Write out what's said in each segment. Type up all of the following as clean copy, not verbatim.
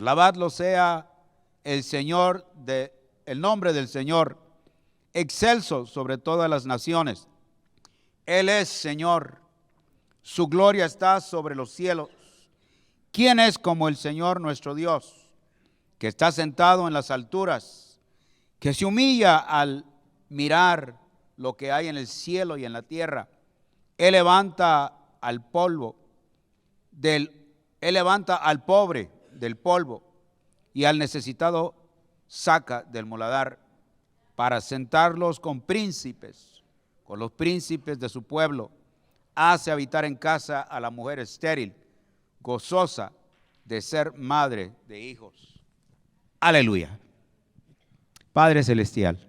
Alabadlo sea el Señor, el nombre del Señor, excelso sobre todas las naciones. Él es Señor, su gloria está sobre los cielos. ¿Quién es como el Señor nuestro Dios, que está sentado en las alturas, que se humilla al mirar lo que hay en el cielo y en la tierra? Él levanta al pobre del polvo y al necesitado saca del muladar para sentarlos con los príncipes de su pueblo. Hace habitar en casa a la mujer estéril, gozosa de ser madre de hijos. Aleluya. Padre celestial,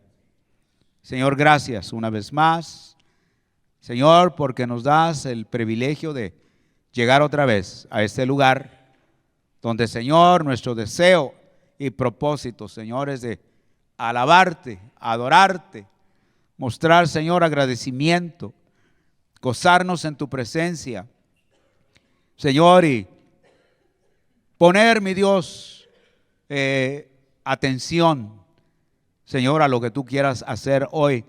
Señor, gracias una vez más, Señor, porque nos das el privilegio de llegar otra vez a este lugar donde, Señor, nuestro deseo y propósito, Señor, es de alabarte, adorarte, mostrar, Señor, agradecimiento, gozarnos en tu presencia, Señor, y poner, mi Dios, atención, Señor, a lo que tú quieras hacer hoy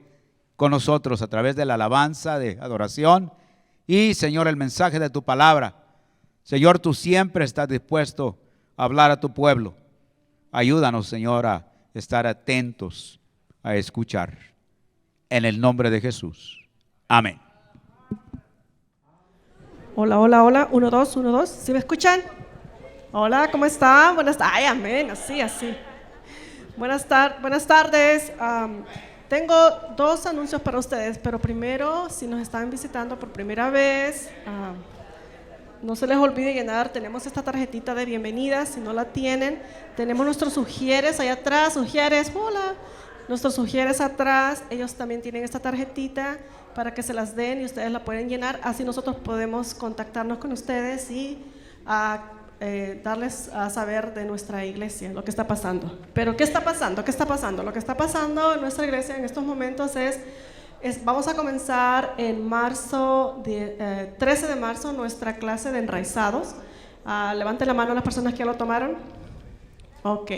con nosotros a través de la alabanza, de adoración y, Señor, el mensaje de tu palabra. Señor, tú siempre estás dispuesto a hablar a tu pueblo. Ayúdanos, Señor, a estar atentos, a escuchar. En el nombre de Jesús. Amén. Hola, hola, hola. 1, 2, 1, 2. ¿Sí me escuchan? Hola, ¿cómo están? Buenas tardes. Ay, amén. Así. Buenas tardes. Tengo 2 anuncios para ustedes, pero primero, si nos están visitando por primera vez, no se les olvide llenar, tenemos esta tarjetita de bienvenida. Si no la tienen, tenemos nuestros sugieres allá atrás. Hola. Nuestros sugieres atrás, ellos también tienen esta tarjetita para que se las den y ustedes la pueden llenar. Así nosotros podemos contactarnos con ustedes y darles a saber de nuestra iglesia, lo que está pasando. Pero ¿qué está pasando? Lo que está pasando en nuestra iglesia en estos momentos es vamos a comenzar en marzo, 13 de marzo, nuestra clase de enraizados. Levanten la mano las personas que ya lo tomaron. Ok,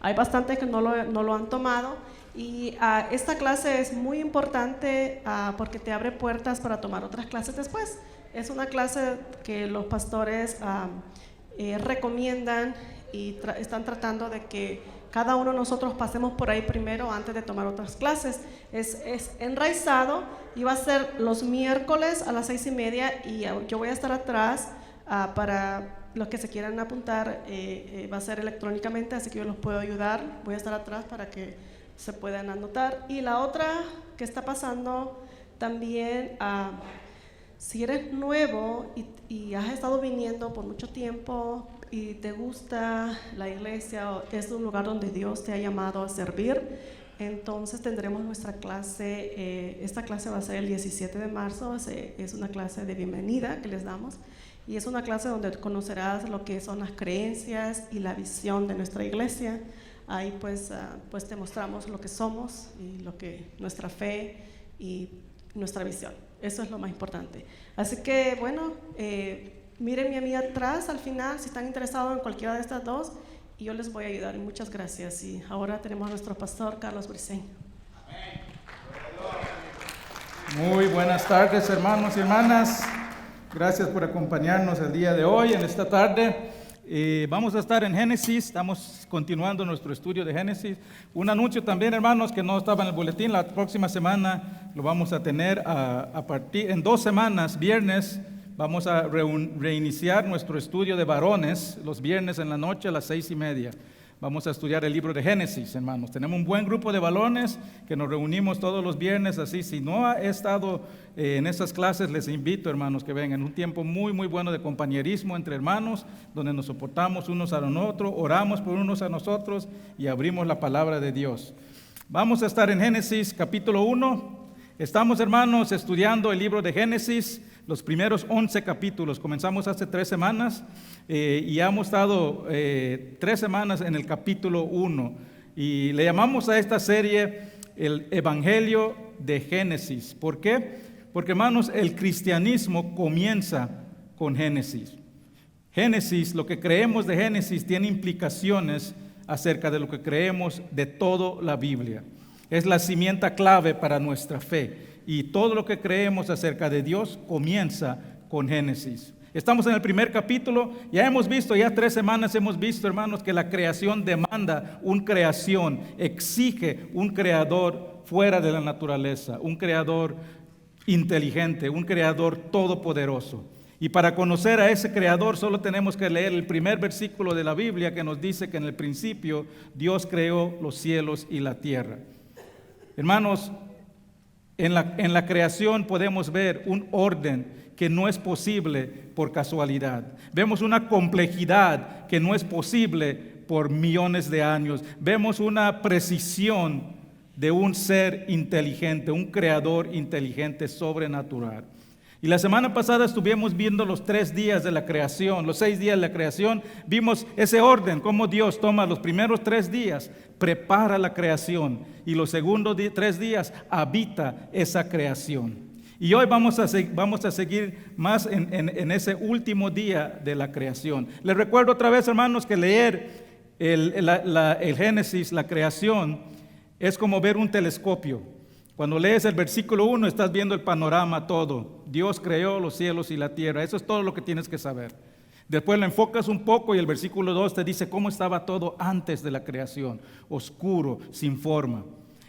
hay bastantes que no lo han tomado. Y esta clase es muy importante porque te abre puertas para tomar otras clases después. Es una clase que los pastores recomiendan y están tratando de que cada uno de nosotros pasemos por ahí primero antes de tomar otras clases. Es enraizado y va a ser los miércoles a las 6:30 y yo voy a estar atrás para los que se quieran apuntar. Va a ser electrónicamente, así que yo los puedo ayudar. Voy a estar atrás para que se puedan anotar. Y la otra que está pasando también, si eres nuevo y has estado viniendo por mucho tiempo y te gusta la iglesia, o es un lugar donde Dios te ha llamado a servir, entonces tendremos nuestra clase. Esta clase va a ser el 17 de marzo, es una clase de bienvenida que les damos, y es una clase donde conocerás lo que son las creencias y la visión de nuestra iglesia. Ahí pues te mostramos lo que somos y nuestra fe y nuestra visión. Eso es lo más importante. Así que bueno, mírenme a mí atrás al final si están interesados en cualquiera de estas dos y yo les voy a ayudar. Muchas gracias. Y ahora tenemos a nuestro pastor Carlos Briceño. Muy buenas tardes, hermanos y hermanas. Gracias por acompañarnos el día de hoy, en esta tarde. Vamos a estar en Génesis, estamos continuando nuestro estudio de Génesis. Un anuncio también, hermanos, que no estaba en el boletín: la próxima semana lo vamos a tener en 2 semanas, viernes, vamos a reiniciar nuestro estudio de varones, los viernes en la noche a las 6:30. Vamos a estudiar el libro de Génesis, hermanos. Tenemos un buen grupo de varones que nos reunimos todos los viernes, así. Si no ha estado en esas clases, les invito, hermanos, que vengan. Un tiempo muy, muy bueno de compañerismo entre hermanos, donde nos soportamos unos a los otros, oramos por unos a nosotros y abrimos la palabra de Dios. Vamos a estar en Génesis capítulo 1. Estamos, hermanos, estudiando el libro de Génesis, los primeros 11 capítulos. Comenzamos hace 3 semanas y hemos estado 3 semanas en el capítulo 1. Y le llamamos a esta serie el Evangelio de Génesis. ¿Por qué? Porque, hermanos, el cristianismo comienza con Génesis. Génesis, lo que creemos de Génesis tiene implicaciones acerca de lo que creemos de toda la Biblia. Es la cimienta clave para nuestra fe. Y todo lo que creemos acerca de Dios comienza con Génesis. Estamos en el primer capítulo, ya 3 semanas hemos visto, hermanos, que la creación demanda una creación, exige un creador fuera de la naturaleza, un creador inteligente, un creador todopoderoso. Y para conocer a ese creador solo tenemos que leer el primer versículo de la Biblia que nos dice que en el principio Dios creó los cielos y la tierra. Hermanos, en la creación podemos ver un orden que no es posible por casualidad. Vemos una complejidad que no es posible por millones de años. Vemos una precisión de un ser inteligente, un creador inteligente sobrenatural. Y la semana pasada estuvimos viendo los 3 días de la creación, los 6 días de la creación. Vimos ese orden, cómo Dios toma los primeros 3 días, prepara la creación y los segundos 3 días habita esa creación. Y hoy vamos a seguir más en ese último día de la creación. Les recuerdo otra vez, hermanos, que leer el Génesis, la creación, es como ver un telescopio. Cuando lees el versículo 1 estás viendo el panorama todo. Dios creó los cielos y la tierra. Eso es todo lo que tienes que saber. Después lo enfocas un poco y el versículo 2 te dice cómo estaba todo antes de la creación. Oscuro, sin forma.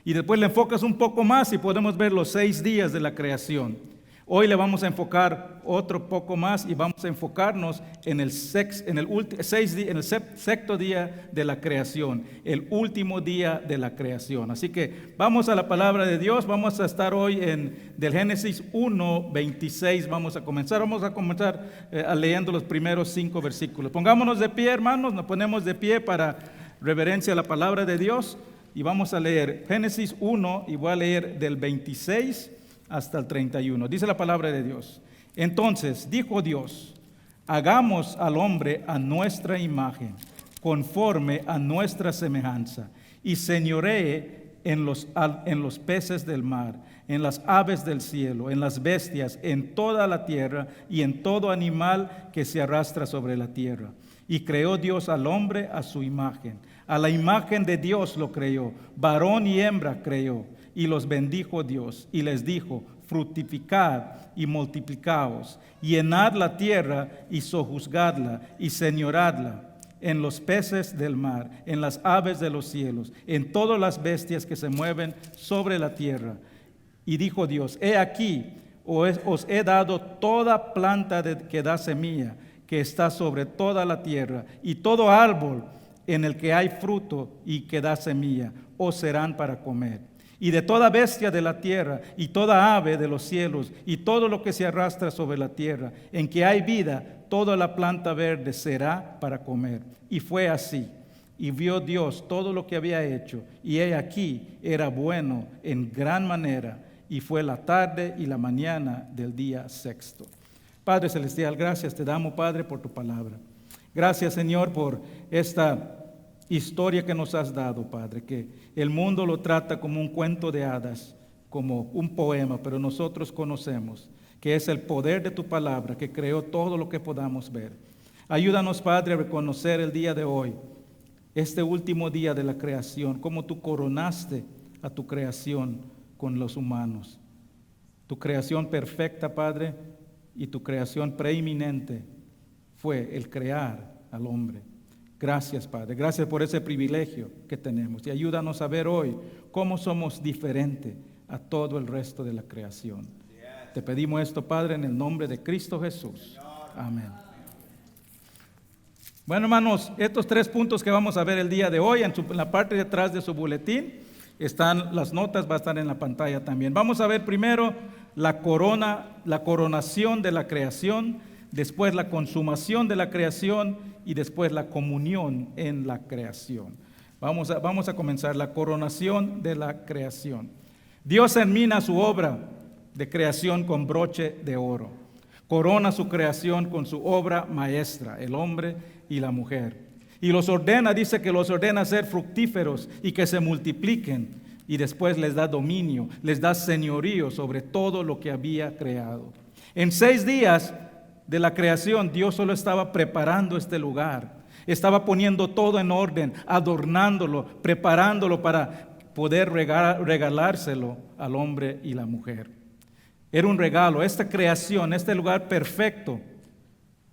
Y después le enfocas un poco más y podemos ver los 6 días de la creación. Hoy le vamos a enfocar otro poco más y vamos a enfocarnos en el sexto día de la creación, el último día de la creación. Así que vamos a la palabra de Dios, vamos a estar hoy del Génesis 1:26, vamos a comenzar leyendo los primeros 5 versículos. Pongámonos de pie, hermanos, nos ponemos de pie para reverencia a la palabra de Dios. Y vamos a leer Génesis 1 y voy a leer del 26 hasta el 31. Dice la palabra de Dios. Entonces dijo Dios, hagamos al hombre a nuestra imagen, conforme a nuestra semejanza, y señoree en los peces del mar, en las aves del cielo, en las bestias, en toda la tierra y en todo animal que se arrastra sobre la tierra. Y creó Dios al hombre a su imagen. A la imagen de Dios lo creó, varón y hembra creó, y los bendijo Dios, y les dijo, fructificad y multiplicaos, llenad la tierra y sojuzgadla, y señoradla en los peces del mar, en las aves de los cielos, en todas las bestias que se mueven sobre la tierra. Y dijo Dios, he aquí, os he dado toda planta que da semilla, que está sobre toda la tierra, y todo árbol en el que hay fruto y que da semilla, os serán para comer. Y de toda bestia de la tierra, y toda ave de los cielos, y todo lo que se arrastra sobre la tierra, en que hay vida, toda la planta verde será para comer. Y fue así. Y vio Dios todo lo que había hecho, y he aquí era bueno en gran manera, y fue la tarde y la mañana del día sexto. Padre Celestial, gracias te damos, Padre, por tu palabra. Gracias, Señor, por esta historia que nos has dado, Padre, que el mundo lo trata como un cuento de hadas, como un poema, pero nosotros conocemos que es el poder de tu palabra que creó todo lo que podamos ver. Ayúdanos, Padre, a reconocer el día de hoy, este último día de la creación, cómo tú coronaste a tu creación con los humanos. Tu creación perfecta, Padre, y tu creación preeminente fue el crear al hombre. Gracias, Padre. Gracias por ese privilegio que tenemos. Y ayúdanos a ver hoy cómo somos diferentes a todo el resto de la creación. Te pedimos esto, Padre, en el nombre de Cristo Jesús. Amén. Bueno, hermanos, estos 3 puntos que vamos a ver el día de hoy, en la parte de atrás de su boletín, están las notas, va a estar en la pantalla también. Vamos a ver primero la coronación de la creación, después la consumación de la creación y después la comunión en la creación. Vamos a comenzar la coronación de la creación. Dios termina su obra de creación con broche de oro. Corona su creación con su obra maestra, el hombre y la mujer. Y los ordena, dice que los ordena a ser fructíferos y que se multipliquen. Y después les da dominio, les da señorío sobre todo lo que había creado. En 6 días de la creación, Dios solo estaba preparando este lugar. Estaba poniendo todo en orden, adornándolo, preparándolo para poder regalárselo al hombre y la mujer. Era un regalo. Esta creación, este lugar perfecto,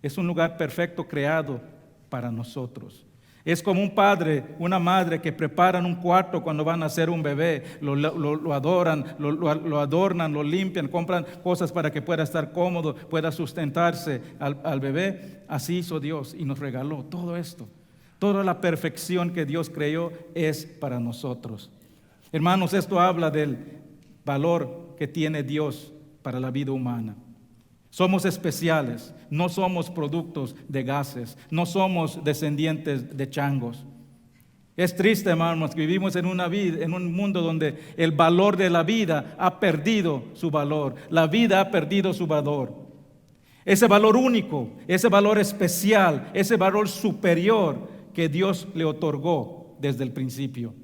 es un lugar perfecto creado para nosotros. Es como un padre, una madre que preparan un cuarto cuando van a hacer un bebé, lo adoran, lo adornan, lo limpian, compran cosas para que pueda estar cómodo, pueda sustentarse al bebé. Así hizo Dios y nos regaló todo esto. Toda la perfección que Dios creó es para nosotros. Hermanos, esto habla del valor que tiene Dios para la vida humana. Somos especiales, no somos productos de gases, no somos descendientes de changos. Es triste, hermanos, que vivimos en un mundo donde el valor de la vida ha perdido su valor. La vida ha perdido su valor. Ese valor único, ese valor especial, ese valor superior que Dios le otorgó desde el principio.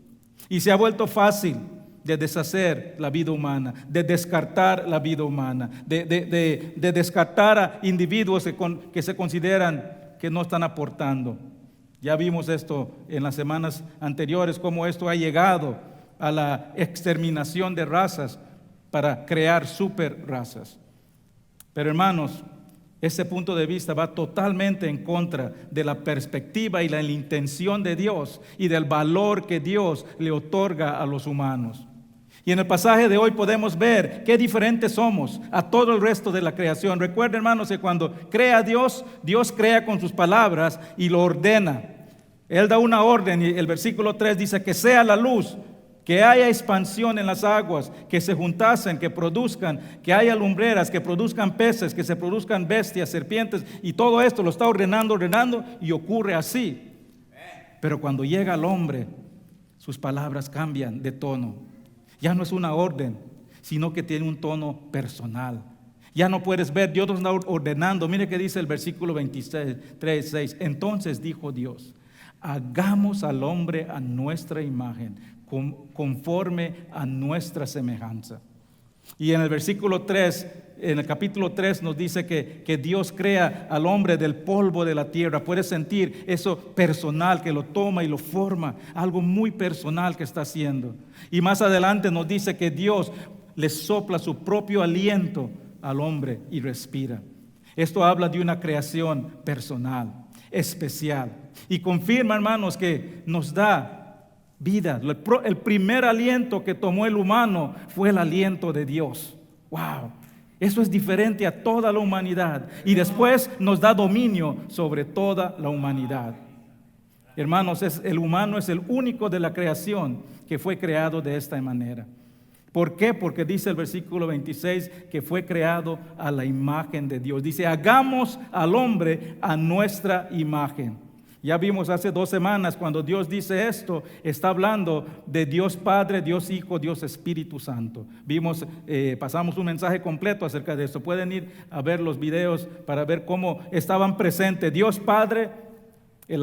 Y se ha vuelto fácil de deshacer la vida humana, de descartar la vida humana, de descartar a individuos que se consideran que no están aportando. Ya vimos esto en las semanas anteriores, cómo esto ha llegado a la exterminación de razas para crear super razas. Pero hermanos, ese punto de vista va totalmente en contra de la perspectiva y la intención de Dios y del valor que Dios le otorga a los humanos. Y en el pasaje de hoy podemos ver qué diferentes somos a todo el resto de la creación. Recuerden, hermanos, que cuando crea Dios, Dios crea con sus palabras y lo ordena. Él da una orden y el versículo 3 dice que sea la luz, que haya expansión en las aguas, que se juntasen, que produzcan, que haya lumbreras, que produzcan peces, que se produzcan bestias, serpientes, y todo esto lo está ordenando y ocurre así. Pero cuando llega el hombre, sus palabras cambian de tono. Ya no es una orden, sino que tiene un tono personal. Ya no puedes ver, Dios nos está ordenando. Mire que dice el versículo 23:6. Entonces dijo Dios, hagamos al hombre a nuestra imagen, conforme a nuestra semejanza. Y en el versículo 3, en el capítulo 3 nos dice que Dios crea al hombre del polvo de la tierra. Puedes sentir eso personal, que lo toma y lo forma, algo muy personal que está haciendo. Y más adelante nos dice que Dios le sopla su propio aliento al hombre y respira. Esto habla de una creación personal, especial. Y confirma, hermanos, que nos da vida. El primer aliento que tomó el humano fue el aliento de Dios. ¡Wow! Eso es diferente a toda la humanidad. Y después nos da dominio sobre toda la humanidad. Hermanos, el humano es el único de la creación que fue creado de esta manera. ¿Por qué? Porque dice el versículo 26 que fue creado a la imagen de Dios. Dice, hagamos al hombre a nuestra imagen. Ya vimos hace 2 semanas cuando Dios dice esto, está hablando de Dios Padre, Dios Hijo, Dios Espíritu Santo. Pasamos un mensaje completo acerca de esto. Pueden ir a ver los videos para ver cómo estaban presentes Dios Padre, el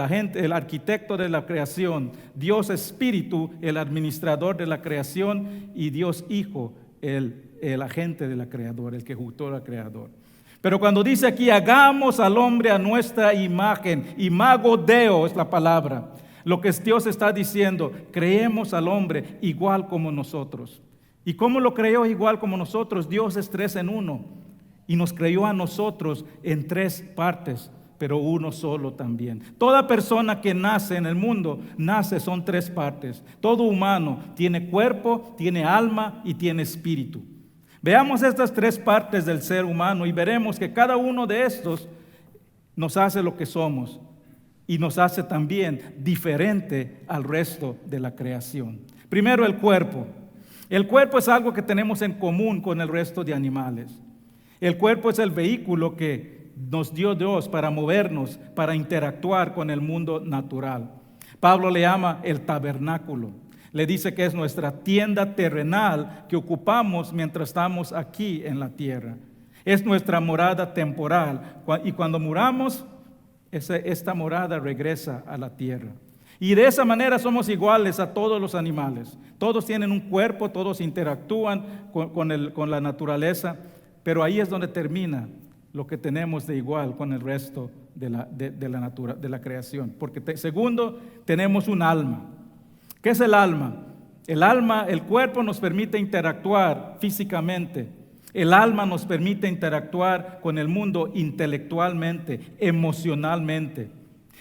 arquitecto de la creación, Dios Espíritu, el administrador de la creación, y Dios Hijo, el agente de la creadora, el que ejecutó al creador. Pero cuando dice aquí, hagamos al hombre a nuestra imagen, imago Deo es la palabra. Lo que Dios está diciendo, creemos al hombre igual como nosotros. ¿Y cómo lo creó igual como nosotros? Dios es 3 en 1 y nos creó a nosotros en 3 partes, pero uno solo también. Toda persona que nace en el mundo, son 3 partes. Todo humano tiene cuerpo, tiene alma y tiene espíritu. Veamos estas 3 partes del ser humano y veremos que cada uno de estos nos hace lo que somos y nos hace también diferente al resto de la creación. Primero, el cuerpo. El cuerpo es algo que tenemos en común con el resto de animales. El cuerpo es el vehículo que nos dio Dios para movernos, para interactuar con el mundo natural. Pablo le llama el tabernáculo. Le dice que es nuestra tienda terrenal que ocupamos mientras estamos aquí en la tierra. Es nuestra morada temporal. Y cuando muramos, esta morada regresa a la tierra. Y de esa manera somos iguales a todos los animales. Todos tienen un cuerpo, todos interactúan con la naturaleza, pero ahí es donde termina lo que tenemos de igual con el resto de la creación. Porque segundo, tenemos un alma. ¿Qué es el alma? El alma, el cuerpo nos permite interactuar físicamente. El alma nos permite interactuar con el mundo intelectualmente, emocionalmente.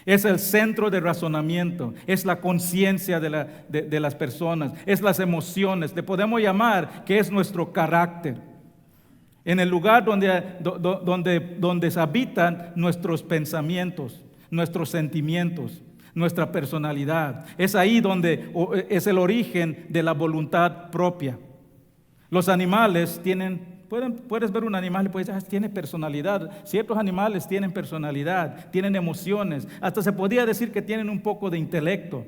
Es el centro de razonamiento, es la conciencia de las personas, es las emociones. Le podemos llamar que es nuestro carácter. En el lugar donde se habitan nuestros pensamientos, nuestros sentimientos, nuestra personalidad. Es ahí donde es el origen de la voluntad propia. Los animales puedes ver un animal y puedes decir, tiene personalidad. Ciertos animales tienen personalidad, tienen emociones. Hasta se podría decir que tienen un poco de intelecto,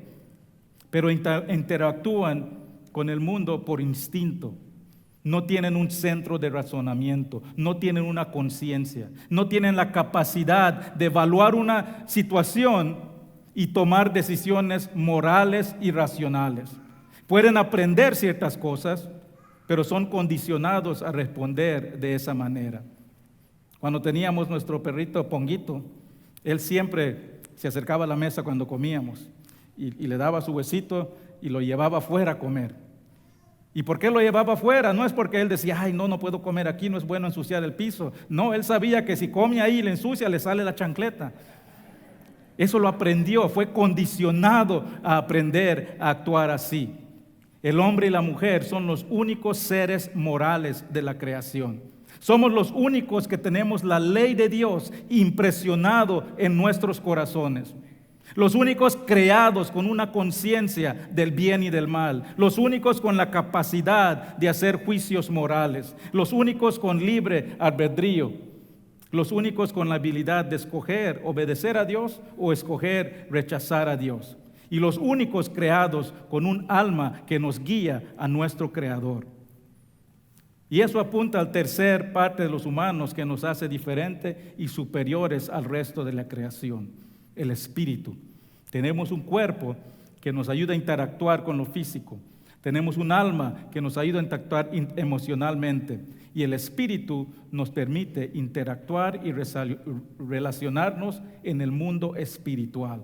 pero interactúan con el mundo por instinto. No tienen un centro de razonamiento, no tienen una conciencia, no tienen la capacidad de evaluar una situación y tomar decisiones morales y racionales. Pueden aprender ciertas cosas, pero son condicionados a responder de esa manera. Cuando teníamos nuestro perrito Ponguito, él siempre se acercaba a la mesa cuando comíamos y le daba su huesito y lo llevaba afuera a comer. ¿Y por qué lo llevaba afuera? No es porque él decía, ay, no puedo comer aquí, no es bueno ensuciar el piso. No, él sabía que si come ahí y le ensucia, le sale la chancleta. Eso lo aprendió, fue condicionado a aprender a actuar así. El hombre y la mujer son los únicos seres morales de la creación. Somos los únicos que tenemos la ley de Dios impresionado en nuestros corazones. Los únicos creados con una conciencia del bien y del mal. Los únicos con la capacidad de hacer juicios morales. Los únicos con libre albedrío. Los únicos con la habilidad de escoger obedecer a Dios o escoger rechazar a Dios. Y los únicos creados con un alma que nos guía a nuestro Creador. Y eso apunta al tercer parte de los humanos que nos hace diferentes y superiores al resto de la creación, el espíritu. Tenemos un cuerpo que nos ayuda a interactuar con lo físico. Tenemos un alma que nos ayuda a interactuar emocionalmente. Y el espíritu nos permite interactuar y relacionarnos en el mundo espiritual.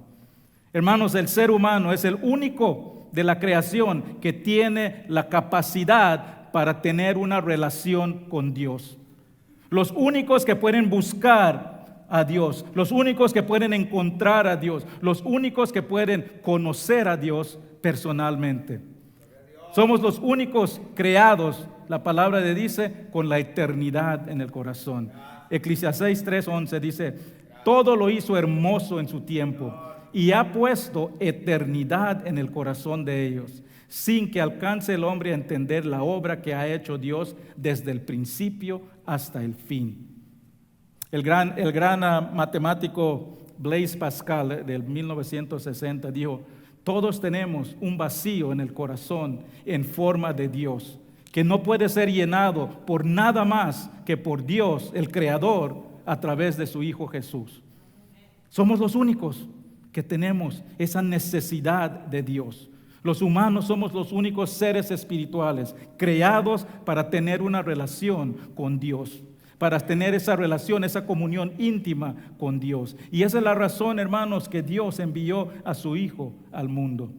Hermanos, el ser humano es el único de la creación que tiene la capacidad para tener una relación con Dios. Los únicos que pueden buscar a Dios, los únicos que pueden encontrar a Dios, los únicos que pueden conocer a Dios personalmente. Somos los únicos creados, la palabra de dice, con la eternidad en el corazón. Eclesiastés 3:11 dice, todo lo hizo hermoso en su tiempo y ha puesto eternidad en el corazón de ellos, sin que alcance el hombre a entender la obra que ha hecho Dios desde el principio hasta el fin. El gran matemático Blaise Pascal del 1960 dijo, todos tenemos un vacío en el corazón en forma de Dios, que no puede ser llenado por nada más que por Dios, el Creador, a través de su Hijo Jesús. Somos los únicos que tenemos esa necesidad de Dios. Los humanos somos los únicos seres espirituales creados para tener una relación con Dios, para tener esa relación, esa comunión íntima con Dios. Y esa es la razón, hermanos, que Dios envió a su Hijo al mundo.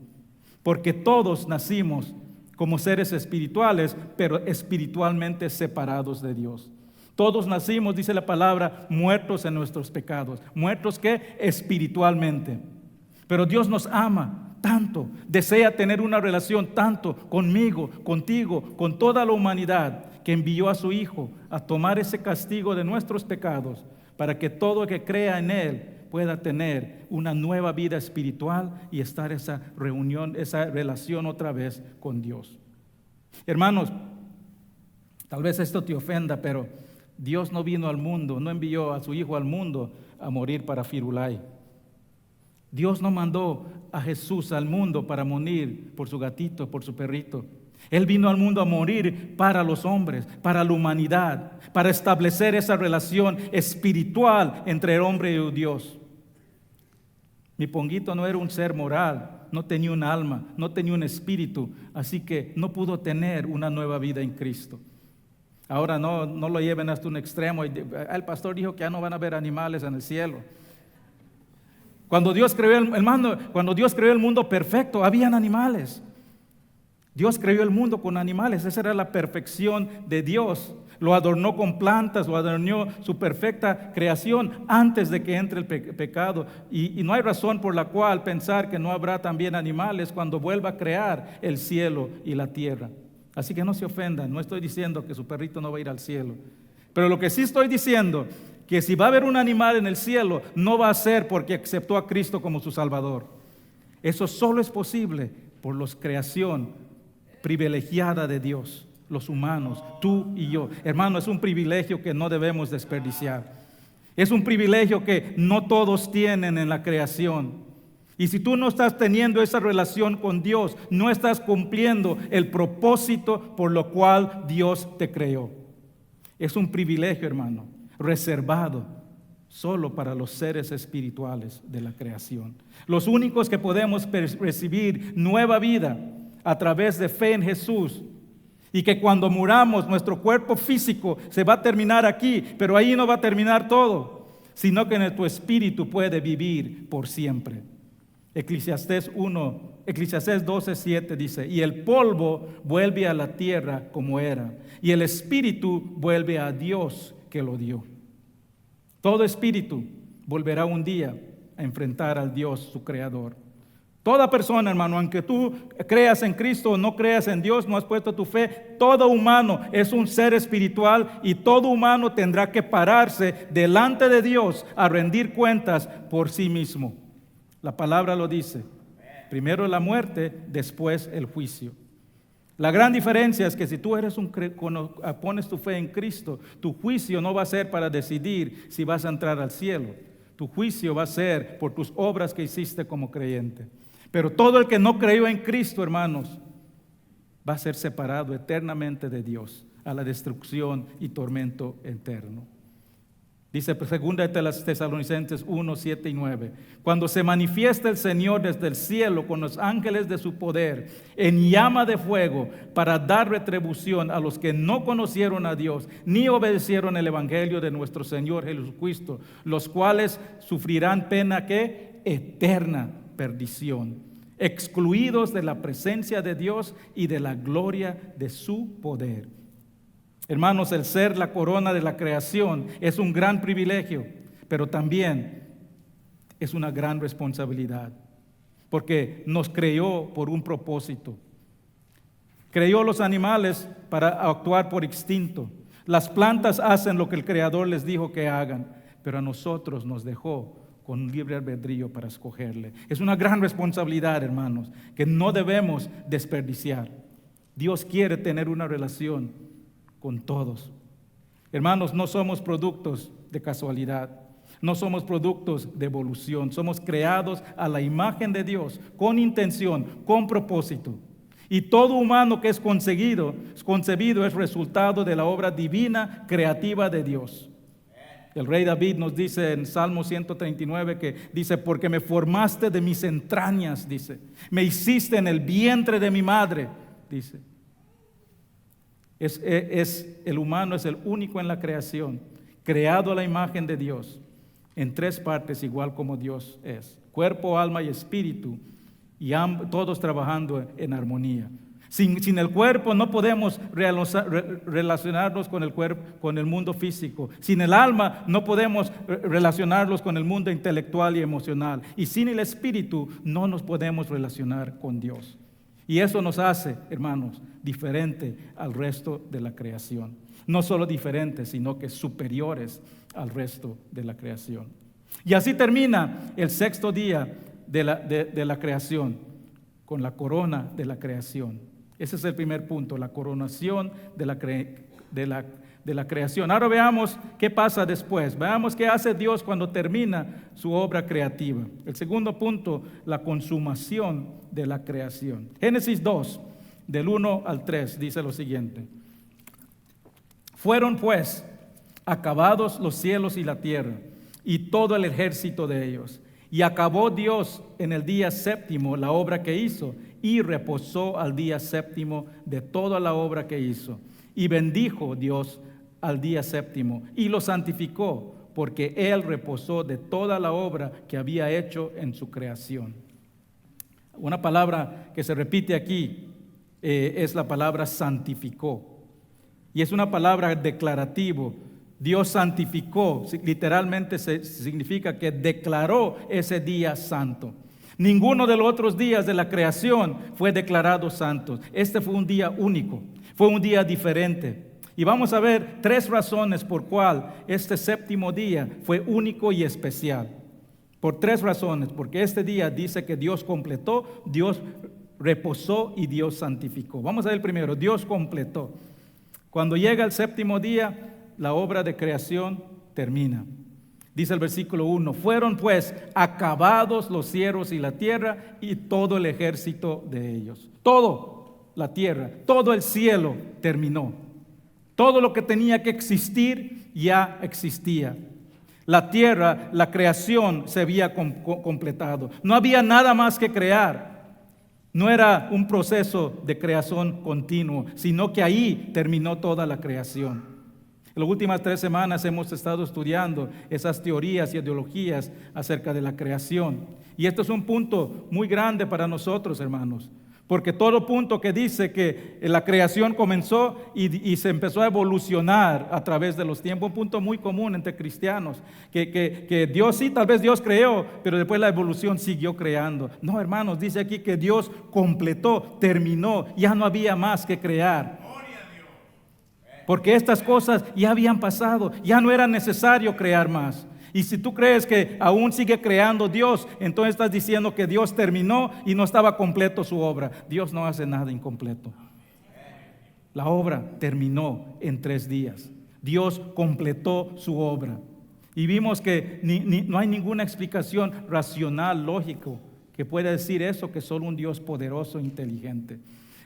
Porque todos nacimos como seres espirituales, pero espiritualmente separados de Dios. Todos nacimos, dice la palabra, muertos en nuestros pecados. ¿Muertos qué? Espiritualmente. Pero Dios nos ama tanto, desea tener una relación tanto conmigo, contigo, con toda la humanidad, que envió a su Hijo a tomar ese castigo de nuestros pecados para que todo el que crea en Él pueda tener una nueva vida espiritual y estar esa reunión, esa relación otra vez con Dios. Hermanos, tal vez esto te ofenda, pero Dios no vino al mundo, no envió a su Hijo al mundo a morir para Firulai. Dios no mandó a Jesús al mundo para morir por su gatito, por su perrito. Él vino al mundo a morir para los hombres, para la humanidad, para establecer esa relación espiritual entre el hombre y Dios. Mi Ponguito no era un ser moral, no tenía un alma, no tenía un espíritu, así que no pudo tener una nueva vida en Cristo. Ahora no lo lleven hasta un extremo. El pastor dijo que ya no van a haber animales en el cielo. Cuando Dios creó el mundo perfecto, habían animales. Dios creó el mundo con animales. Esa era la perfección de Dios. Lo adornó con plantas, lo adornó su perfecta creación antes de que entre el pecado. Y no hay razón por la cual pensar que no habrá también animales cuando vuelva a crear el cielo y la tierra. Así que no se ofendan, no estoy diciendo que su perrito no va a ir al cielo. Pero lo que sí estoy diciendo, que si va a haber un animal en el cielo, no va a ser porque aceptó a Cristo como su Salvador. Eso solo es posible por la creación privilegiada de Dios, los humanos, tú y yo. Hermano, es un privilegio que no debemos desperdiciar. Es un privilegio que no todos tienen en la creación. Y si tú no estás teniendo esa relación con Dios, no estás cumpliendo el propósito por lo cual Dios te creó. Es un privilegio, hermano, reservado solo para los seres espirituales de la creación. Los únicos que podemos recibir nueva vida a través de fe en Jesús, y que cuando muramos nuestro cuerpo físico se va a terminar aquí, pero ahí no va a terminar todo, sino que nuestro espíritu puede vivir por siempre. Eclesiastés 12:7 dice: y el polvo vuelve a la tierra como era, y el espíritu vuelve a Dios que lo dio. Todo espíritu volverá un día a enfrentar al Dios, su creador. Toda persona, hermano, aunque tú creas en Cristo o no creas en Dios, no has puesto tu fe, todo humano es un ser espiritual y todo humano tendrá que pararse delante de Dios a rendir cuentas por sí mismo. La palabra lo dice. Primero la muerte, después el juicio. La gran diferencia es que si tú cuando pones tu fe en Cristo, tu juicio no va a ser para decidir si vas a entrar al cielo. Tu juicio va a ser por tus obras que hiciste como creyente. Pero todo el que no creyó en Cristo, hermanos, va a ser separado eternamente de Dios, a la destrucción y tormento eterno. Dice 2 Tesalonicenses 1, 7 y 9. Cuando se manifiesta el Señor desde el cielo con los ángeles de su poder, en llama de fuego, para dar retribución a los que no conocieron a Dios, ni obedecieron el evangelio de nuestro Señor Jesucristo, los cuales sufrirán pena ¿qué? Eterna perdición, excluidos de la presencia de Dios y de la gloria de su poder. Hermanos, el ser la corona de la creación es un gran privilegio, pero también es una gran responsabilidad, porque nos creó por un propósito. Creó los animales para actuar por instinto. Las plantas hacen lo que el Creador les dijo que hagan, pero a nosotros nos dejó con libre albedrío para escogerle. Es una gran responsabilidad, hermanos, que no debemos desperdiciar. Dios quiere tener una relación con todos. Hermanos, no somos productos de casualidad, no somos productos de evolución, somos creados a la imagen de Dios, con intención, con propósito. Y todo humano que es concebido es resultado de la obra divina, creativa de Dios. El rey David nos dice en Salmo 139 que dice: porque me formaste de mis entrañas, dice, me hiciste en el vientre de mi madre, dice. El humano es el único en la creación, creado a la imagen de Dios, en tres partes igual como Dios es: cuerpo, alma y espíritu, y todos trabajando en armonía. Sin el cuerpo no podemos relacionarnos con el cuerpo, con el mundo físico. Sin el alma no podemos relacionarnos con el mundo intelectual y emocional. Y sin el espíritu no nos podemos relacionar con Dios. Y eso nos hace, hermanos, diferente al resto de la creación. No solo diferentes, sino que superiores al resto de la creación. Y así termina el sexto día de la creación, con la corona de la creación. Ese es el primer punto, la coronación de la creación. Ahora veamos qué pasa después. Veamos qué hace Dios cuando termina su obra creativa. El segundo punto, la consumación de la creación. Génesis 2, del 1 al 3, dice lo siguiente: fueron pues acabados los cielos y la tierra, y todo el ejército de ellos. Y acabó Dios en el día séptimo la obra que hizo, y reposó al día séptimo de toda la obra que hizo. Y bendijo Dios al día séptimo y lo santificó, porque Él reposó de toda la obra que había hecho en su creación. Una palabra que se repite aquí es la palabra santificó. Y es una palabra declarativo. Dios santificó, literalmente significa que declaró ese día santo. Ninguno de los otros días de la creación fue declarado santo. Este fue un día único, fue un día diferente. Y vamos a ver 3 razones por cual este séptimo día fue único y especial. Por 3 razones, porque este día dice que Dios completó, Dios reposó y Dios santificó. Vamos a ver el primero, Dios completó. Cuando llega el séptimo día, la obra de creación termina. Dice el versículo 1, fueron pues acabados los cielos y la tierra y todo el ejército de ellos. Todo la tierra, todo el cielo terminó. Todo lo que tenía que existir ya existía. La tierra, la creación se había completado. No había nada más que crear. No era un proceso de creación continuo, sino que ahí terminó toda la creación. En las últimas 3 semanas hemos estado estudiando esas teorías y ideologías acerca de la creación. Y esto es un punto muy grande para nosotros, hermanos. Porque todo punto que dice que la creación comenzó y se empezó a evolucionar a través de los tiempos, un punto muy común entre cristianos, que Dios sí, tal vez Dios creó, pero después la evolución siguió creando. No, hermanos, dice aquí que Dios completó, terminó, ya no había más que crear. Porque estas cosas ya habían pasado, ya no era necesario crear más. Y si tú crees que aún sigue creando Dios, entonces estás diciendo que Dios terminó y no estaba completo su obra. Dios no hace nada incompleto. La obra terminó en 3 días. Dios completó su obra. Y vimos que no hay ninguna explicación racional, lógico, que pueda decir eso, que solo un Dios poderoso e inteligente.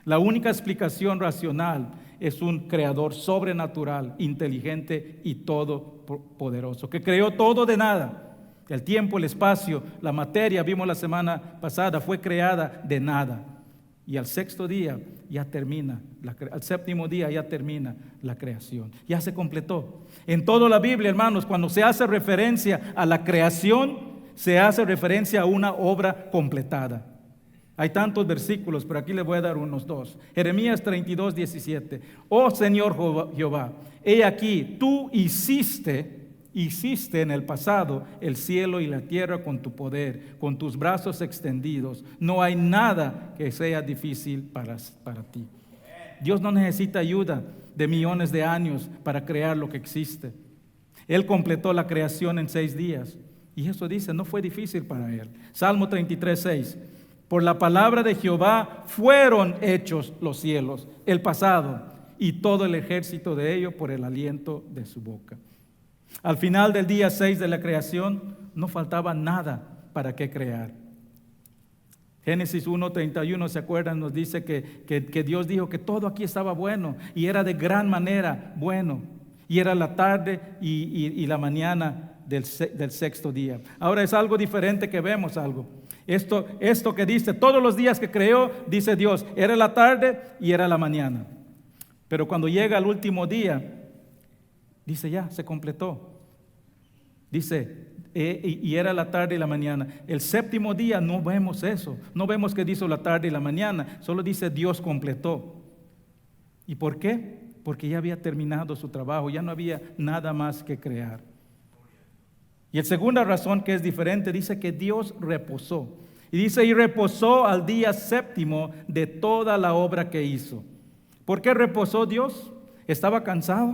La única explicación racional es un creador sobrenatural, inteligente y todopoderoso, que creó todo de nada. El tiempo, el espacio, la materia, vimos la semana pasada, fue creada de nada. Y al 6º día ya termina, al 7º día ya termina la creación. Ya se completó. En toda la Biblia, hermanos, cuando se hace referencia a la creación, se hace referencia a una obra completada. Hay tantos versículos, pero aquí les voy a dar unos 2. Jeremías 32, 17. Oh Señor Jehová, he aquí, tú hiciste en el pasado el cielo y la tierra con tu poder, con tus brazos extendidos. No hay nada que sea difícil para ti. Dios no necesita ayuda de millones de años para crear lo que existe. Él completó la creación en 6 días. Y eso dice, no fue difícil para Él. Salmo 33, 6. Por la palabra de Jehová fueron hechos los cielos, el pasado, y todo el ejército de ellos por el aliento de su boca. Al final del día 6 de la creación, no faltaba nada para qué crear. Génesis 1:31, ¿se acuerdan? Nos dice que Dios dijo que todo aquí estaba bueno, y era de gran manera bueno, y era la tarde y la mañana del 6º día. Ahora es algo diferente que vemos algo. Esto que dice, todos los días que creó, dice Dios, era la tarde y era la mañana. Pero cuando llega el último día, dice ya, se completó. Dice, y era la tarde y la mañana. El 7º día no vemos eso. No vemos que dice la tarde y la mañana. Solo dice Dios completó. ¿Y por qué? Porque ya había terminado su trabajo. Ya no había nada más que crear. Y la segunda razón que es diferente, dice que Dios reposó. Y dice, y reposó al día 7º de toda la obra que hizo. ¿Por qué reposó Dios? ¿Estaba cansado?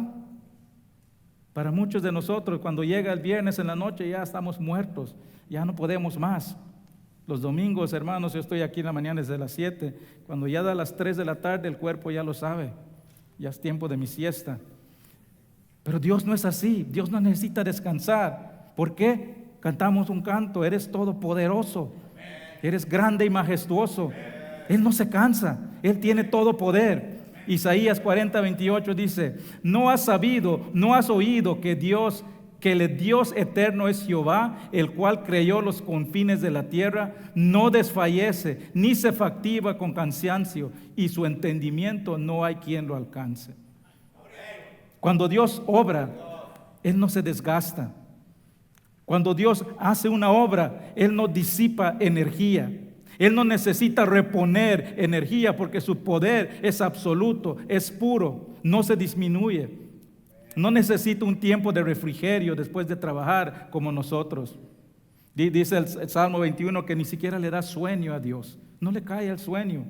Para muchos de nosotros, cuando llega el viernes en la noche, ya estamos muertos. Ya no podemos más. Los domingos, hermanos, yo estoy aquí en la mañana desde las 7. Cuando ya da las 3 de la tarde, el cuerpo ya lo sabe. Ya es tiempo de mi siesta. Pero Dios no es así. Dios no necesita descansar. ¿Por qué? Cantamos un canto, eres todopoderoso, eres grande y majestuoso. Él no se cansa, Él tiene todo poder. Isaías 40:28 dice, no has sabido, no has oído que el Dios eterno es Jehová, el cual creó los confines de la tierra, no desfallece, ni se fatiga con cansancio, y su entendimiento no hay quien lo alcance. Cuando Dios obra, Él no se desgasta. Cuando Dios hace una obra, Él no disipa energía. Él no necesita reponer energía porque su poder es absoluto, es puro, no se disminuye. No necesita un tiempo de refrigerio después de trabajar como nosotros. Dice el Salmo 21 que ni siquiera le da sueño a Dios. No le cae el sueño.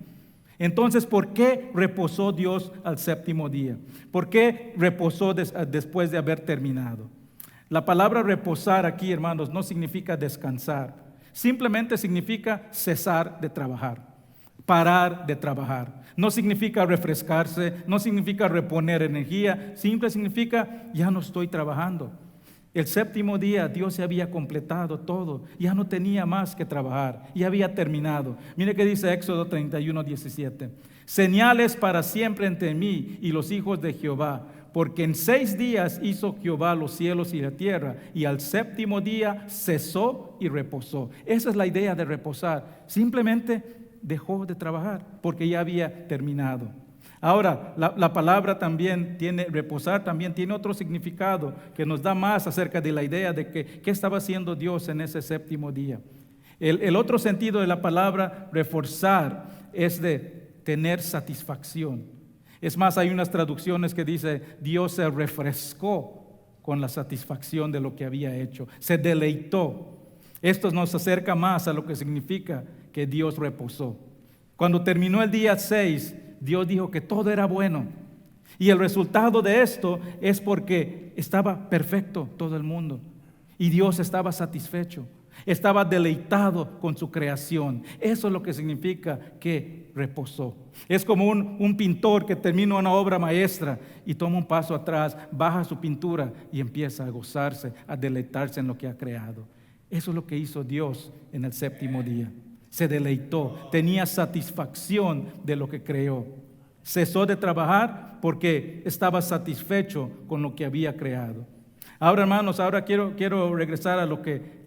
Entonces, ¿por qué reposó Dios al séptimo día? ¿Por qué reposó después de haber terminado? La palabra reposar aquí, hermanos, no significa descansar. Simplemente significa cesar de trabajar, parar de trabajar. No significa refrescarse, no significa reponer energía, simple significa ya no estoy trabajando. El séptimo día Dios se había completado todo, ya no tenía más que trabajar, ya había terminado. Mire que dice Éxodo 31:17. Señales para siempre entre mí y los hijos de Jehová, porque en 6 días hizo Jehová los cielos y la tierra, y al séptimo día cesó y reposó. Esa es la idea de reposar. Simplemente dejó de trabajar porque ya había terminado. Ahora, la palabra también reposar también tiene otro significado que nos da más acerca de la idea de qué estaba haciendo Dios en ese séptimo día. El otro sentido de la palabra reforzar es de tener satisfacción. Es más, hay unas traducciones que dice Dios se refrescó con la satisfacción de lo que había hecho, se deleitó. Esto nos acerca más a lo que significa que Dios reposó. Cuando terminó el día 6, Dios dijo que todo era bueno. Y el resultado de esto es porque estaba perfecto todo el mundo. Y Dios estaba satisfecho, estaba deleitado con su creación. Eso es lo que significa que reposó. Es como un pintor que termina una obra maestra y toma un paso atrás, baja su pintura y empieza a gozarse, a deleitarse en lo que ha creado. Eso es lo que hizo Dios en el séptimo día. Se deleitó, tenía satisfacción de lo que creó. Cesó de trabajar porque estaba satisfecho con lo que había creado. Ahora, hermanos, quiero regresar a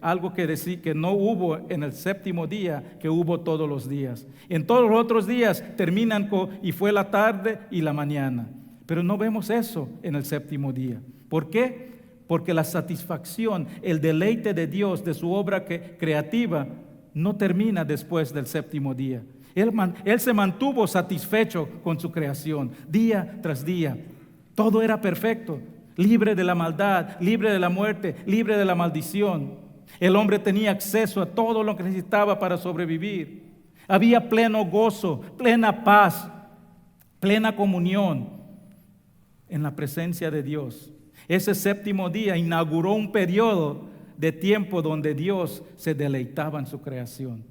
algo que decía que no hubo en el séptimo día, que hubo todos los días. En todos los otros días terminan y fue la tarde y la mañana. Pero no vemos eso en el séptimo día. ¿Por qué? Porque la satisfacción, el deleite de Dios, de su obra creativa, no termina después del séptimo día. Él se mantuvo satisfecho con su creación, día tras día. Todo era perfecto, libre de la maldad, libre de la muerte, libre de la maldición. El hombre tenía acceso a todo lo que necesitaba para sobrevivir. Había pleno gozo, plena paz, plena comunión en la presencia de Dios. Ese séptimo día inauguró un periodo de tiempo donde Dios se deleitaba en su creación.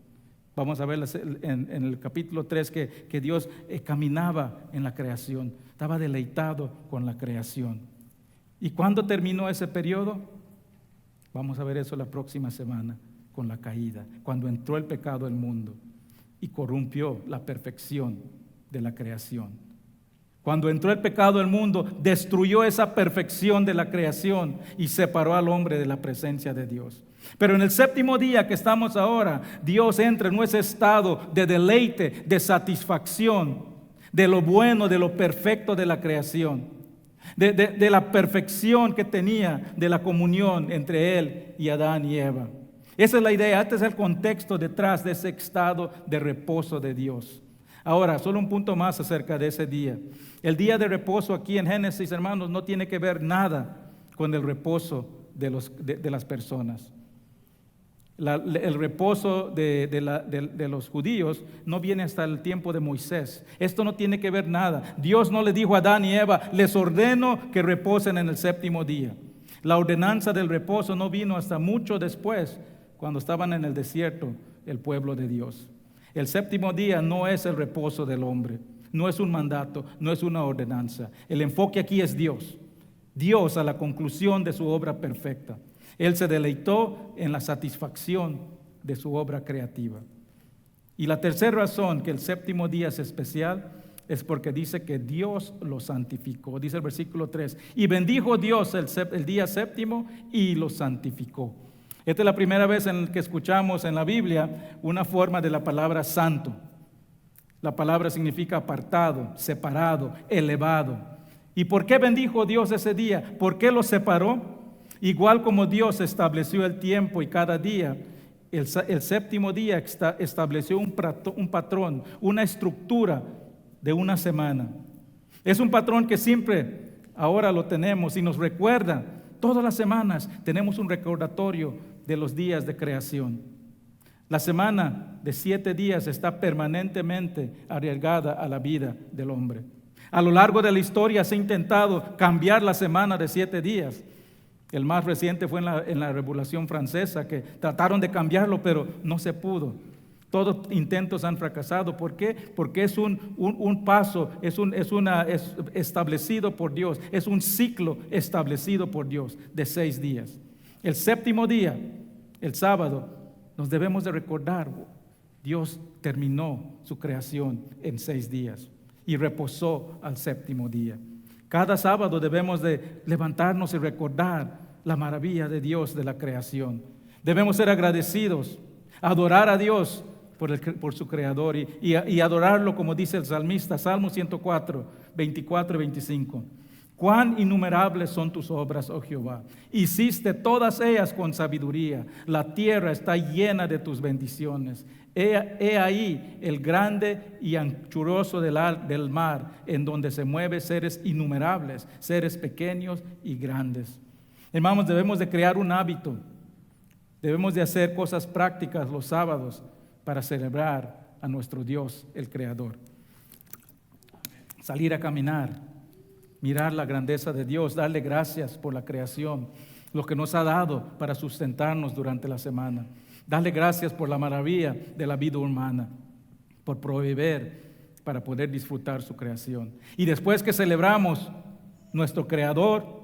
Vamos a ver en el capítulo 3 que Dios caminaba en la creación, estaba deleitado con la creación. ¿Y cuándo terminó ese periodo? Vamos a ver eso la próxima semana, con la caída, cuando entró el pecado al mundo y corrompió la perfección de la creación. Cuando entró el pecado al mundo, destruyó esa perfección de la creación y separó al hombre de la presencia de Dios. Pero en el séptimo día que estamos ahora, Dios entra en ese estado de deleite, de satisfacción, de lo bueno, de lo perfecto de la creación, de la perfección que tenía de la comunión entre Él y Adán y Eva. Esa es la idea, este es el contexto detrás de ese estado de reposo de Dios. Ahora, solo un punto más acerca de ese día. El día de reposo aquí en Génesis, hermanos, no tiene que ver nada con el reposo de las personas. El reposo de los judíos no viene hasta el tiempo de Moisés. Esto no tiene que ver nada. Dios no le dijo a Adán y Eva, les ordeno que reposen en el séptimo día. La ordenanza del reposo no vino hasta mucho después, cuando estaban en el desierto el pueblo de Dios. El séptimo día no es el reposo del hombre, no es un mandato, no es una ordenanza. El enfoque aquí es Dios. Dios a la conclusión de su obra perfecta. Él se deleitó en la satisfacción de su obra creativa. Y la tercera razón que el séptimo día es especial es porque dice que Dios lo santificó. Dice el versículo 3, y bendijo Dios el día séptimo y lo santificó. Esta es la primera vez en que escuchamos en la Biblia una forma de la palabra santo. La palabra significa apartado, separado, elevado. ¿Y por qué bendijo Dios ese día? ¿Por qué lo separó? Igual como Dios estableció el tiempo y cada día, el séptimo día estableció un patrón, una estructura de una semana. Es un patrón que siempre ahora lo tenemos y nos recuerda. Todas las semanas tenemos un recordatorio de los días de creación. La semana de 7 días está permanentemente arriesgada a la vida del hombre. A lo largo de la historia se ha intentado cambiar la semana de 7 días. El más reciente fue en la Revolución Francesa, que trataron de cambiarlo, pero no se pudo. Todos intentos han fracasado. ¿Por qué? Porque es un paso, es establecido por Dios, es un ciclo establecido por Dios de 6 días. El séptimo día, el sábado, nos debemos de recordar, Dios terminó su creación en 6 días y reposó al séptimo día. Cada sábado debemos de levantarnos y recordar la maravilla de Dios de la creación. Debemos ser agradecidos, adorar a Dios por su creador y adorarlo como dice el salmista, Salmo 104, 24 y 25. Cuán innumerables son tus obras, oh Jehová. Hiciste todas ellas con sabiduría. La tierra está llena de tus bendiciones. He ahí el grande y anchuroso del mar, en donde se mueven seres innumerables, seres pequeños y grandes. Hermanos, debemos de crear un hábito. Debemos de hacer cosas prácticas los sábados para celebrar a nuestro Dios, el Creador. Salir a caminar, mirar la grandeza de Dios, darle gracias por la creación, lo que nos ha dado para sustentarnos durante la semana. Darle gracias por la maravilla de la vida humana, por proveer para poder disfrutar su creación. Y después que celebramos nuestro Creador,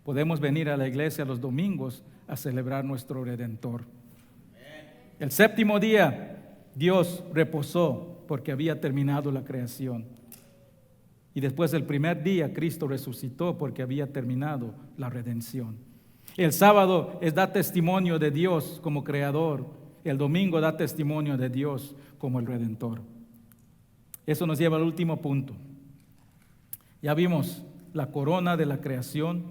podemos venir a la iglesia los domingos a celebrar nuestro Redentor. El séptimo día, Dios reposó porque había terminado la creación. Y después del primer día, Cristo resucitó porque había terminado la redención. El sábado da testimonio de Dios como creador. El domingo da testimonio de Dios como el Redentor. Eso nos lleva al último punto. Ya vimos la corona de la creación.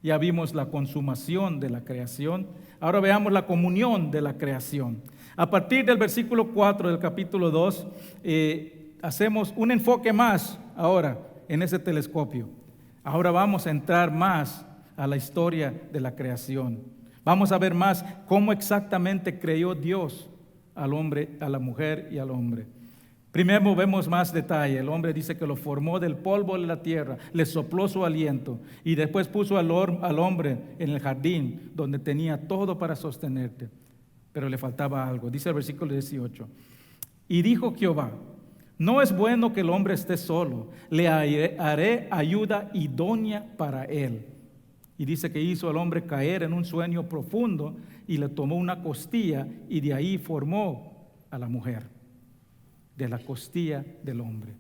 Ya vimos la consumación de la creación. Ahora veamos la comunión de la creación. A partir del versículo 4 del capítulo 2, hacemos un enfoque más ahora en ese telescopio. Ahora vamos a entrar más a la historia de la creación. Vamos a ver más cómo exactamente creó Dios al hombre, a la mujer y al hombre. Primero vemos más detalle. El hombre dice que lo formó del polvo de la tierra, le sopló su aliento y después puso al hombre en el jardín donde tenía todo para sostenerte. Pero le faltaba algo. Dice el versículo 18. Y dijo Jehová: no es bueno que el hombre esté solo, le haré ayuda idónea para él. Y dice que hizo al hombre caer en un sueño profundo y le tomó una costilla y de ahí formó a la mujer, de la costilla del hombre.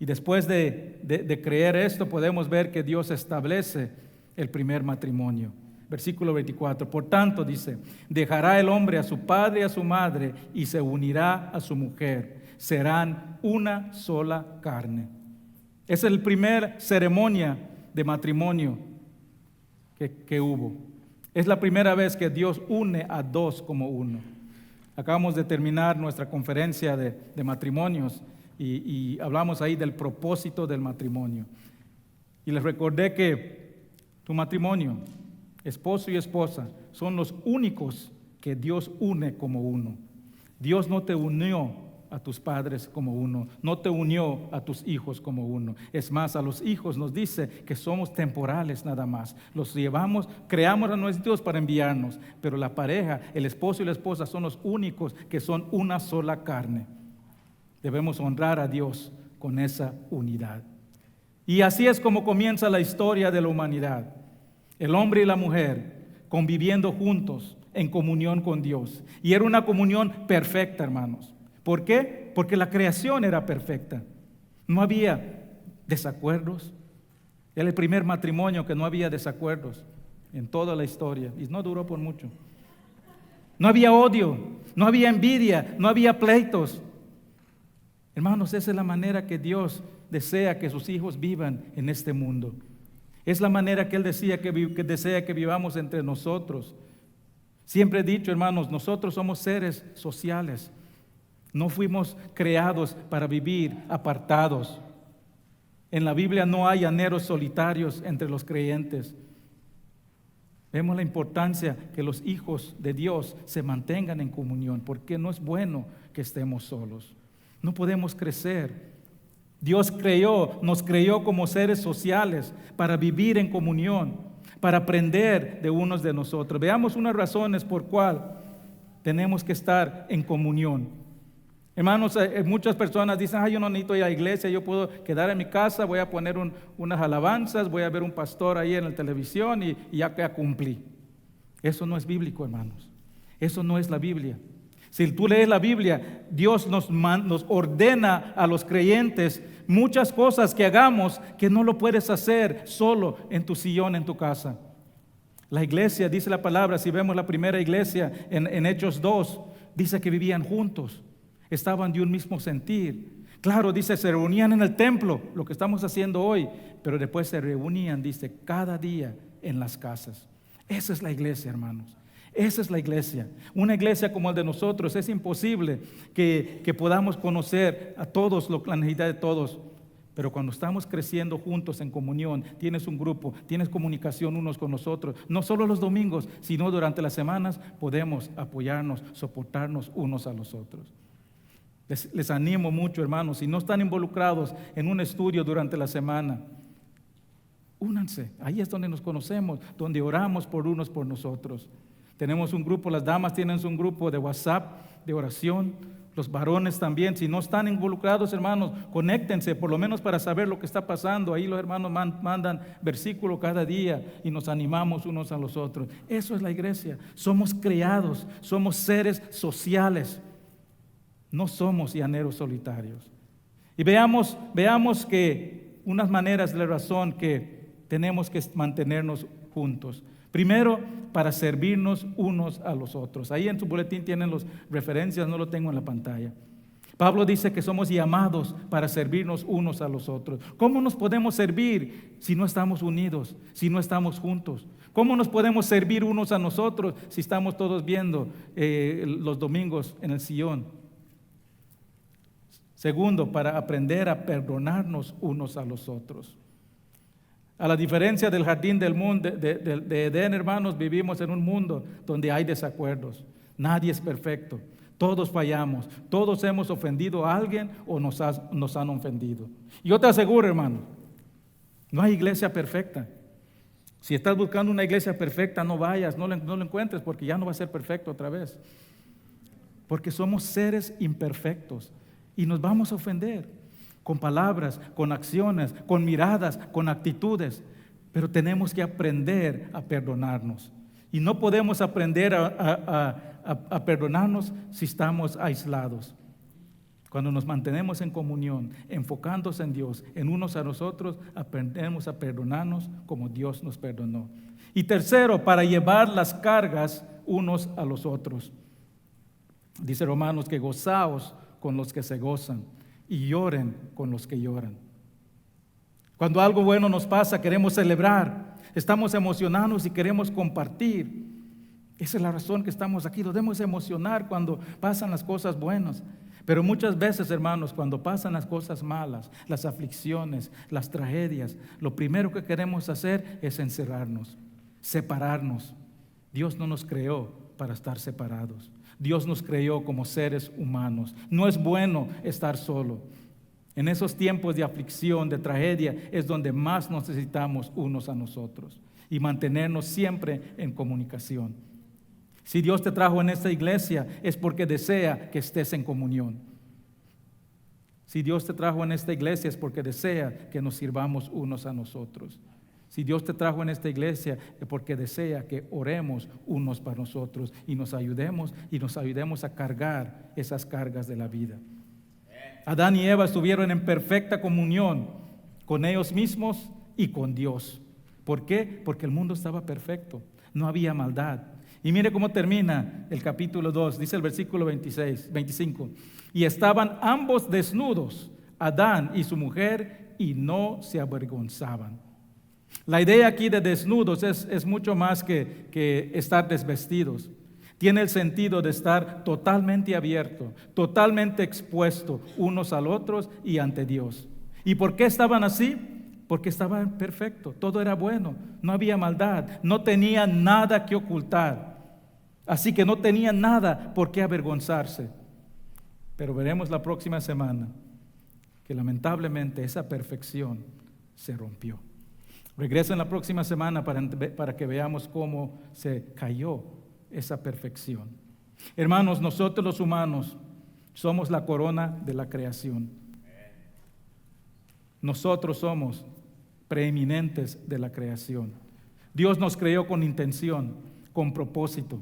Y después de creer esto, podemos ver que Dios establece el primer matrimonio. Versículo 24. Por tanto, dice: dejará el hombre a su padre y a su madre y se unirá a su mujer. Serán una sola carne. Esa es la primera ceremonia de matrimonio que hubo. Es la primera vez que Dios une a dos como uno. Acabamos de terminar nuestra conferencia de matrimonios y hablamos ahí del propósito del matrimonio. Y les recordé que tu matrimonio, esposo y esposa, son los únicos que Dios une como uno. Dios no te unió a tus padres como uno, no te unió a tus hijos como uno. Es más, a los hijos nos dice que somos temporales nada más. Los llevamos, creamos a nuestros hijos para enviarnos, pero la pareja, el esposo y la esposa son los únicos que son una sola carne. Debemos honrar a Dios con esa unidad. Y así es como comienza la historia de la humanidad. El hombre y la mujer conviviendo juntos en comunión con Dios. Y era una comunión perfecta, hermanos. ¿Por qué? Porque la creación era perfecta. No había desacuerdos. Era el primer matrimonio que no había desacuerdos en toda la historia. Y no duró por mucho. No había odio, no había envidia, no había pleitos. Hermanos, esa es la manera que Dios desea que sus hijos vivan en este mundo. Es la manera que Él decía que desea que vivamos entre nosotros. Siempre he dicho, hermanos, nosotros somos seres sociales. No fuimos creados para vivir apartados. En la Biblia no hay llaneros solitarios entre los creyentes. Vemos la importancia que los hijos de Dios se mantengan en comunión, porque no es bueno que estemos solos. No podemos crecer. Dios nos creó como seres sociales para vivir en comunión, para aprender de unos de nosotros. Veamos unas razones por cuál tenemos que estar en comunión. Hermanos, muchas personas dicen, yo no necesito ir a la iglesia, yo puedo quedar en mi casa, voy a poner unas alabanzas, voy a ver un pastor ahí en la televisión y ya cumplí. Eso no es bíblico, hermanos. Eso no es la Biblia. Si tú lees la Biblia, Dios nos ordena a los creyentes muchas cosas que hagamos que no lo puedes hacer solo en tu sillón, en tu casa. La iglesia, dice la palabra, si vemos la primera iglesia en Hechos 2, dice que vivían juntos, estaban de un mismo sentir. Claro, dice, se reunían en el templo, lo que estamos haciendo hoy, pero después se reunían, dice, cada día en las casas. Esa es la iglesia, hermanos. Esa es la iglesia. Una iglesia como el de nosotros es imposible que podamos conocer a todos, la necesidad de todos. Pero cuando estamos creciendo juntos en comunión, tienes un grupo, tienes comunicación unos con los otros, no solo los domingos, sino durante las semanas podemos apoyarnos, soportarnos unos a los otros. Les animo mucho, hermanos, si no están involucrados en un estudio durante la semana, únanse. Ahí es donde nos conocemos, donde oramos por unos por nosotros. Tenemos un grupo, las damas tienen un grupo de WhatsApp, de oración, los varones también. Si no están involucrados, hermanos, conéctense, por lo menos para saber lo que está pasando. Ahí los hermanos mandan versículos cada día y nos animamos unos a los otros. Eso es la iglesia. Somos creados, somos seres sociales. No somos llaneros solitarios. Y veamos que unas maneras de la razón que tenemos que mantenernos juntos. Primero, para servirnos unos a los otros. Ahí en su boletín tienen las referencias, no lo tengo en la pantalla. Pablo dice que somos llamados para servirnos unos a los otros. ¿Cómo nos podemos servir si no estamos unidos, si no estamos juntos? ¿Cómo nos podemos servir unos a nosotros si estamos todos viendo los domingos en el sillón? Segundo, para aprender a perdonarnos unos a los otros. A la diferencia del jardín del mundo, de Edén, hermanos, vivimos en un mundo donde hay desacuerdos. Nadie es perfecto. Todos fallamos. Todos hemos ofendido a alguien o nos han ofendido. Yo te aseguro, hermano, no hay iglesia perfecta. Si estás buscando una iglesia perfecta, no vayas, no lo encuentres, porque ya no va a ser perfecto otra vez. Porque somos seres imperfectos y nos vamos a ofender. Con palabras, con acciones, con miradas, con actitudes. Pero tenemos que aprender a perdonarnos. Y no podemos aprender a perdonarnos si estamos aislados. Cuando nos mantenemos en comunión, enfocándose en Dios, en unos a nosotros, aprendemos a perdonarnos como Dios nos perdonó. Y tercero, para llevar las cargas unos a los otros. Dice Romanos que gozaos con los que se gozan y lloren con los que lloran. Cuando algo bueno nos pasa, queremos celebrar, estamos emocionados y queremos compartir. Esa es la razón que estamos aquí. Nos debemos emocionar cuando pasan las cosas buenas. Pero muchas veces, hermanos, cuando pasan las cosas malas, las aflicciones, las tragedias, lo primero que queremos hacer es encerrarnos, separarnos. Dios no nos creó para estar separados. Dios nos creó como seres humanos. No es bueno estar solo. En esos tiempos de aflicción, de tragedia, es donde más necesitamos unos a nosotros y mantenernos siempre en comunicación. Si Dios te trajo en esta iglesia, es porque desea que estés en comunión. Si Dios te trajo en esta iglesia, es porque desea que nos sirvamos unos a nosotros. Si Dios te trajo en esta iglesia es porque desea que oremos unos para nosotros y nos ayudemos a cargar esas cargas de la vida. Adán y Eva estuvieron en perfecta comunión con ellos mismos y con Dios. ¿Por qué? Porque el mundo estaba perfecto, no había maldad. Y mire cómo termina el capítulo 2, dice el versículo 25. Y estaban ambos desnudos Adán y su mujer, y no se avergonzaban. La idea aquí de desnudos es mucho más que estar desvestidos. Tiene el sentido de estar totalmente abierto, totalmente expuesto unos al otros y ante Dios. ¿Y por qué estaban así? Porque estaban perfectos, todo era bueno, no había maldad, no tenían nada que ocultar. Así que no tenían nada por qué avergonzarse. Pero veremos la próxima semana que lamentablemente esa perfección se rompió. Regresen la próxima semana para que veamos cómo se cayó esa perfección. Hermanos, nosotros los humanos somos la corona de la creación. Nosotros somos preeminentes de la creación. Dios nos creó con intención, con propósito.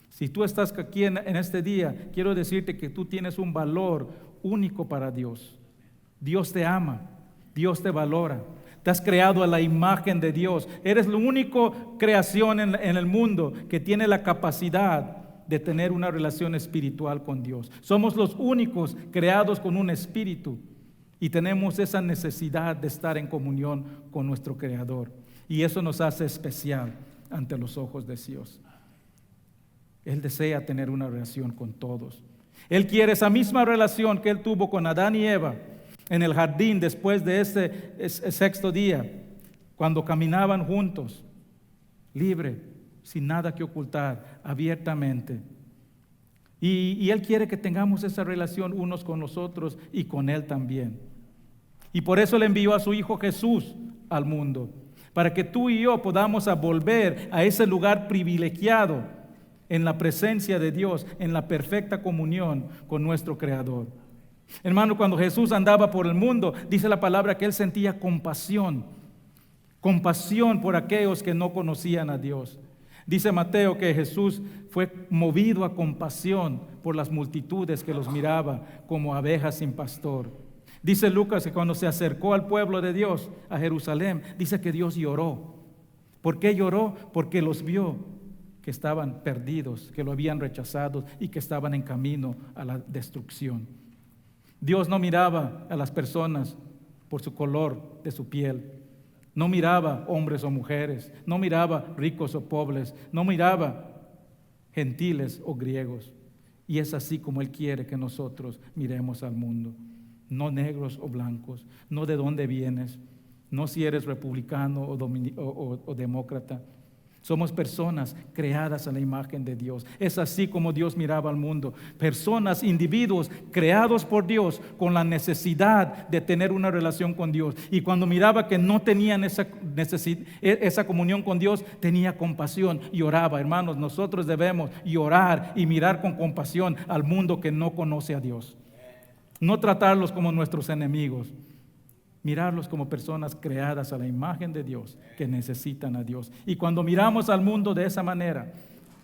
Si tú estás aquí en este día, quiero decirte que tú tienes un valor único para Dios. Dios te ama, Dios te valora. Te has creado a la imagen de Dios. Eres la única creación en el mundo que tiene la capacidad de tener una relación espiritual con Dios. Somos los únicos creados con un espíritu y tenemos esa necesidad de estar en comunión con nuestro Creador. Y eso nos hace especial ante los ojos de Dios. Él desea tener una relación con todos. Él quiere esa misma relación que Él tuvo con Adán y Eva en el jardín después de ese sexto día, cuando caminaban juntos, libre, sin nada que ocultar, abiertamente. Y Él quiere que tengamos esa relación unos con los otros y con Él también. Y por eso le envió a su Hijo Jesús al mundo, para que tú y yo podamos volver a ese lugar privilegiado en la presencia de Dios, en la perfecta comunión con nuestro Creador. Hermano, cuando Jesús andaba por el mundo, dice la palabra que Él sentía compasión por aquellos que no conocían a Dios. Dice Mateo que Jesús fue movido a compasión por las multitudes que los miraba como abejas sin pastor. Dice Lucas que cuando se acercó al pueblo de Dios, a Jerusalén, dice que Dios lloró. ¿Por qué lloró? Porque los vio que estaban perdidos, que lo habían rechazado y que estaban en camino a la destrucción. Dios no miraba a las personas por su color de su piel, no miraba hombres o mujeres, no miraba ricos o pobres, no miraba gentiles o griegos. Y es así como Él quiere que nosotros miremos al mundo, no negros o blancos, no de dónde vienes, no si eres republicano o demócrata. Somos personas creadas a la imagen de Dios. Es así como Dios miraba al mundo. Personas, individuos creados por Dios con la necesidad de tener una relación con Dios. Y cuando miraba que no tenían esa comunión con Dios, tenía compasión y oraba. Hermanos, nosotros debemos orar y mirar con compasión al mundo que no conoce a Dios. No tratarlos como nuestros enemigos. Mirarlos como personas creadas a la imagen de Dios, que necesitan a Dios. Y cuando miramos al mundo de esa manera,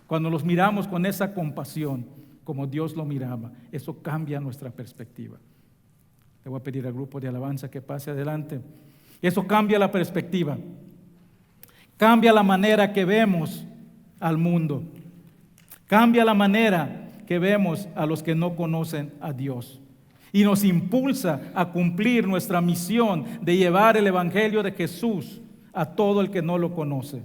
cuando los miramos con esa compasión, como Dios lo miraba, eso cambia nuestra perspectiva. Le voy a pedir al grupo de alabanza que pase adelante. Eso cambia la perspectiva. Cambia la manera que vemos al mundo. Cambia la manera que vemos a los que no conocen a Dios. Y nos impulsa a cumplir nuestra misión de llevar el Evangelio de Jesús a todo el que no lo conoce.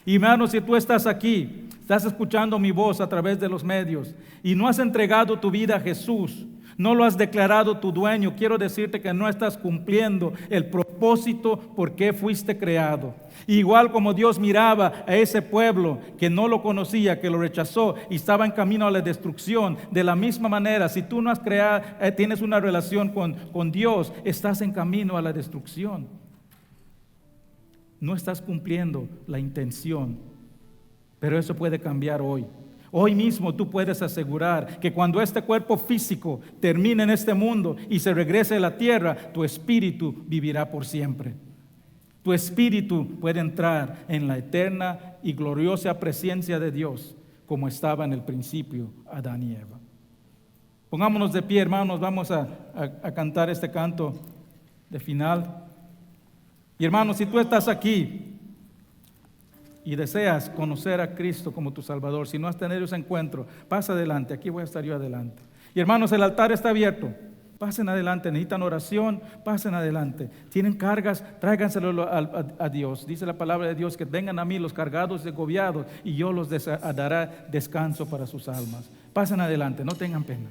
Y hermano, si tú estás aquí, estás escuchando mi voz a través de los medios y no has entregado tu vida a Jesús, no lo has declarado tu dueño, quiero decirte que no estás cumpliendo el propósito por qué fuiste creado. Igual como Dios miraba a ese pueblo que no lo conocía, que lo rechazó y estaba en camino a la destrucción, de la misma manera, si tú no has tienes una relación con Dios, estás en camino a la destrucción. No estás cumpliendo la intención, pero eso puede cambiar hoy. Hoy mismo tú puedes asegurar que cuando este cuerpo físico termine en este mundo y se regrese a la tierra, tu espíritu vivirá por siempre. Tu espíritu puede entrar en la eterna y gloriosa presencia de Dios, como estaba en el principio Adán y Eva. Pongámonos de pie, hermanos, vamos a cantar este canto de final. Y hermanos, si tú estás aquí y deseas conocer a Cristo como tu Salvador, si no has tenido ese encuentro, pasa adelante, aquí voy a estar yo adelante. Y hermanos, el altar está abierto pasen adelante. Necesitan oración, pasen adelante. Tienen cargas, tráiganselo a Dios. Dice la palabra de Dios que vengan a mí los cargados y agobiados y yo los daré descanso para sus almas. Pasen adelante, no tengan pena.